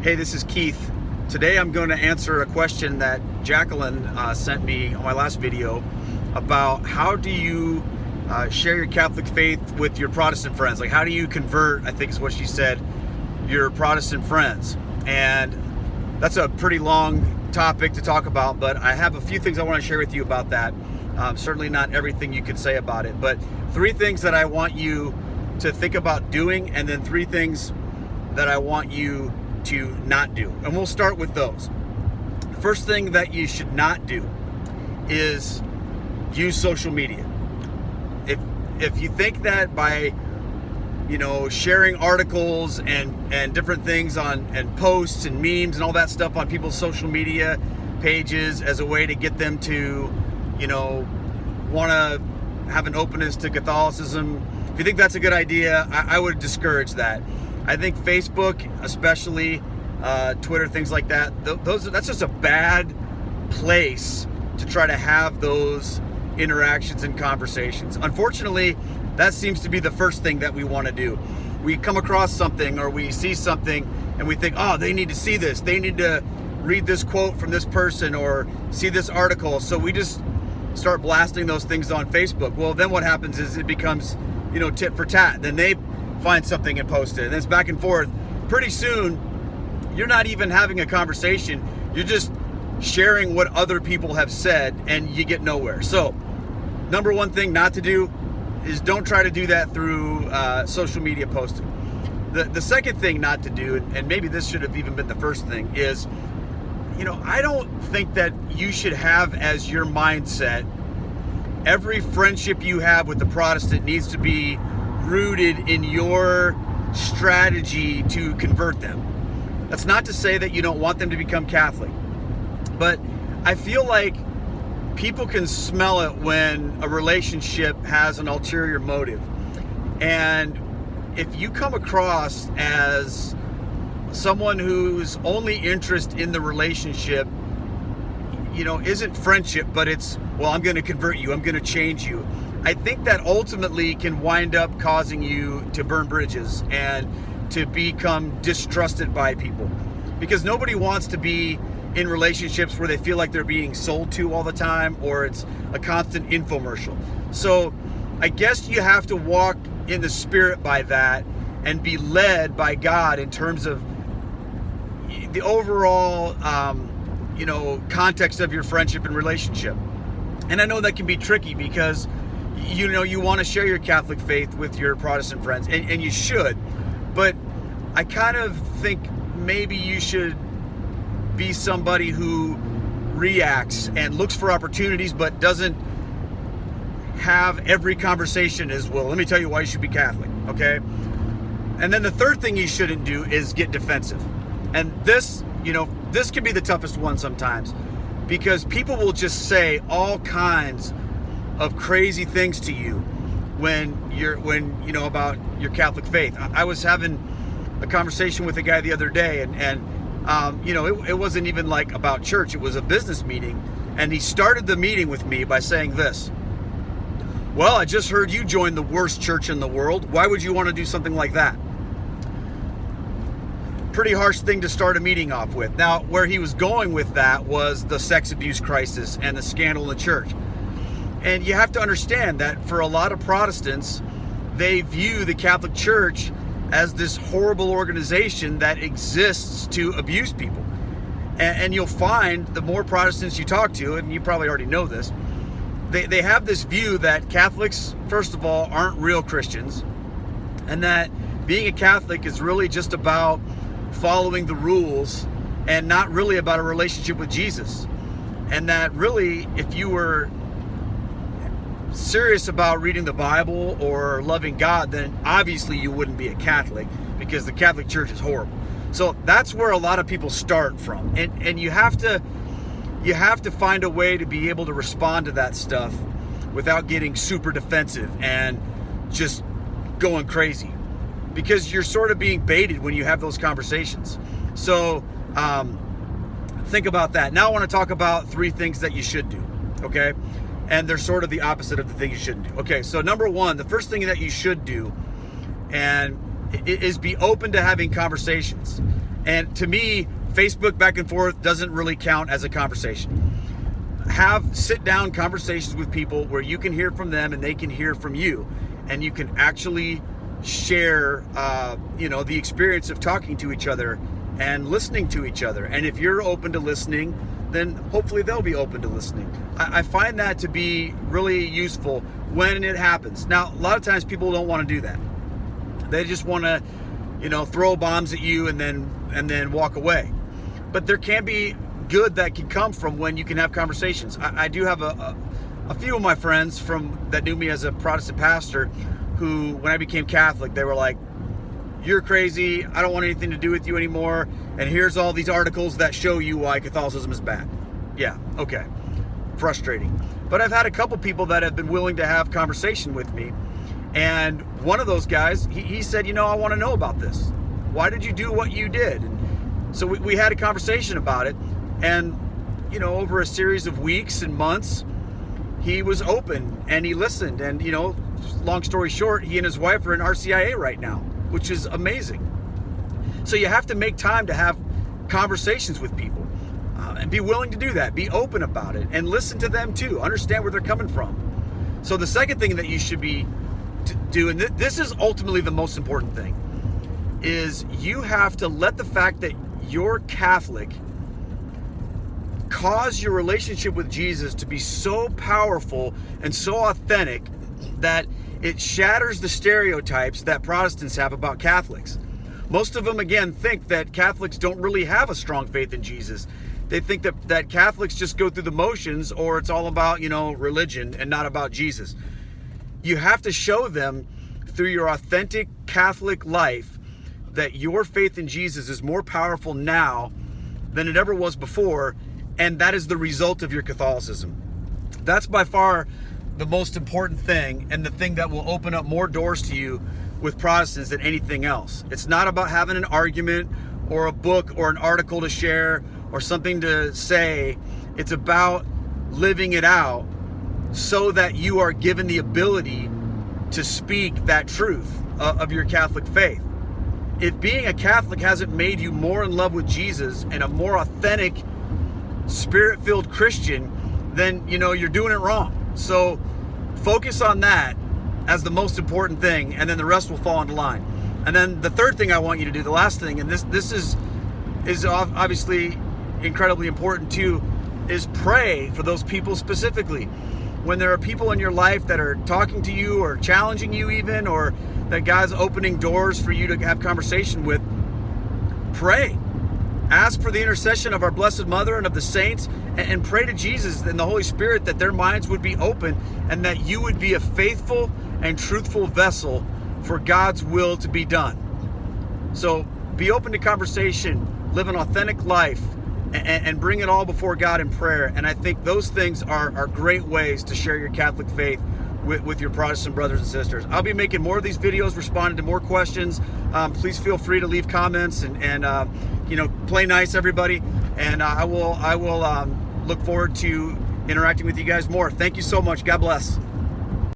Hey, this is Keith. Today I'm going to answer a question that Jacqueline sent me on my last video about how do you share your Catholic faith with your Protestant friends? Like, how do you convert, I think is what she said, your Protestant friends? And that's a pretty long topic to talk about, but I have a few things I want to share with you about that. Certainly not everything you could say about it, but 3 things that I want you to think about doing, and then 3 things that I want you to not do. And we'll start with those. The first thing that you should not do is use social media. If you think that by sharing articles and different things and posts and memes and all that stuff on people's social media pages as a way to get them to want to have an openness to Catholicism, if you think that's a good idea, I would discourage that. I think Facebook, especially Twitter, things like that, that's just a bad place to try to have those interactions and conversations. Unfortunately, that seems to be the first thing that we want to do. We come across something or we see something and we think, oh, they need to see this. They need to read this quote from this person or see this article. So we just start blasting those things on Facebook. Well, then what happens is it becomes, tit for tat. Then they find something and post it, and it's back and forth. Pretty soon, you're not even having a conversation. You're just sharing what other people have said, and you get nowhere. So, number 1 thing not to do is don't try to do that through social media posting. The second thing not to do, and maybe this should have even been the first thing, is, I don't think that you should have as your mindset every friendship you have with the Protestant needs to be rooted in your strategy to convert them. That's not to say that you don't want them to become Catholic, but I feel like people can smell it when a relationship has an ulterior motive. And if you come across as someone whose only interest in the relationship, isn't friendship, but it's, well, I'm going to convert you, I'm going to change you, I think that ultimately can wind up causing you to burn bridges and to become distrusted by people, because nobody wants to be in relationships where they feel like they're being sold to all the time, or it's a constant infomercial. So I guess you have to walk in the spirit by that and be led by God in terms of the overall context of your friendship and relationship. And I know that can be tricky because you want to share your Catholic faith with your Protestant friends, and you should, but I kind of think maybe you should be somebody who reacts and looks for opportunities, but doesn't have every conversation as, well, let me tell you why you should be Catholic, okay? And then the third thing you shouldn't do is get defensive. And this can be the toughest one sometimes, because people will just say all kinds of crazy things to you when about your Catholic faith. I was having a conversation with a guy the other day, and it wasn't even like about church. It was a business meeting, and he started the meeting with me by saying this: well, I just heard you joined the worst church in the world. Why would you want to do something like that? Pretty harsh thing to start a meeting off with. Now, where he was going with that was the sex abuse crisis and the scandal in the church. And you have to understand that for a lot of Protestants, they view the Catholic Church as this horrible organization that exists to abuse people. And you'll find the more Protestants you talk to, and you probably already know this, they have this view that Catholics, first of all, aren't real Christians, and that being a Catholic is really just about following the rules and not really about a relationship with Jesus. And that really, if you were serious about reading the Bible or loving God, then obviously you wouldn't be a Catholic, because the Catholic Church is horrible. So that's where a lot of people start from, and you have to find a way to be able to respond to that stuff without getting super defensive and just going crazy, because you're sort of being baited when you have those conversations. So think about that. Now I want to talk about 3 things that you should do, okay? And they're sort of the opposite of the thing you shouldn't do. Okay, so number 1, the first thing that you should do is be open to having conversations. And to me, Facebook back and forth doesn't really count as a conversation. Have sit-down conversations with people where you can hear from them and they can hear from you, and you can actually share the experience of talking to each other and listening to each other. And if you're open to listening, then hopefully they'll be open to listening. I find that to be really useful when it happens. Now, a lot of times people don't want to do that. They just want to throw bombs at you and then walk away. But there can be good that can come from when you can have conversations. I do have a few of my friends that knew me as a Protestant pastor who, when I became Catholic, they were like, "You're crazy, I don't want anything to do with you anymore, and here's all these articles that show you why Catholicism is bad." Yeah, okay. Frustrating. But I've had a couple people that have been willing to have conversation with me, and one of those guys, he said, I want to know about this. Why did you do what you did? And so we had a conversation about it, and over a series of weeks and months, he was open and he listened, and long story short, he and his wife are in RCIA right now, which is amazing. So you have to make time to have conversations with people, and be willing to do that. Be open about it and listen to them too. Understand where they're coming from. So the second thing that you should be doing, this is ultimately the most important thing, is you have to let the fact that you're Catholic cause your relationship with Jesus to be so powerful and so authentic that it shatters the stereotypes that Protestants have about Catholics. Most of them, again, think that Catholics don't really have a strong faith in Jesus. They think that Catholics just go through the motions, or it's all about, religion and not about Jesus. You have to show them through your authentic Catholic life that your faith in Jesus is more powerful now than it ever was before, and that is the result of your Catholicism. That's by far the most important thing, and the thing that will open up more doors to you with Protestants than anything else. It's not about having an argument or a book or an article to share or something to say. It's about living it out so that you are given the ability to speak that truth of your Catholic faith. If being a Catholic hasn't made you more in love with Jesus and a more authentic, Spirit-filled Christian, then you're doing it wrong. So focus on that as the most important thing, and then the rest will fall into line. And then the third thing I want you to do, the last thing, and this is obviously incredibly important too, is pray for those people specifically. When there are people in your life that are talking to you or challenging you even, or that God's opening doors for you to have conversation with, pray. Ask for the intercession of our Blessed Mother and of the saints, and pray to Jesus and the Holy Spirit that their minds would be open, and that you would be a faithful and truthful vessel for God's will to be done. So be open to conversation, live an authentic life, and bring it all before God in prayer. And I think those things are great ways to share your Catholic faith with your Protestant brothers and sisters. I'll be making more of these videos, responding to more questions. Please feel free to leave comments and play nice, everybody. And I will look forward to interacting with you guys more. Thank you so much. God bless.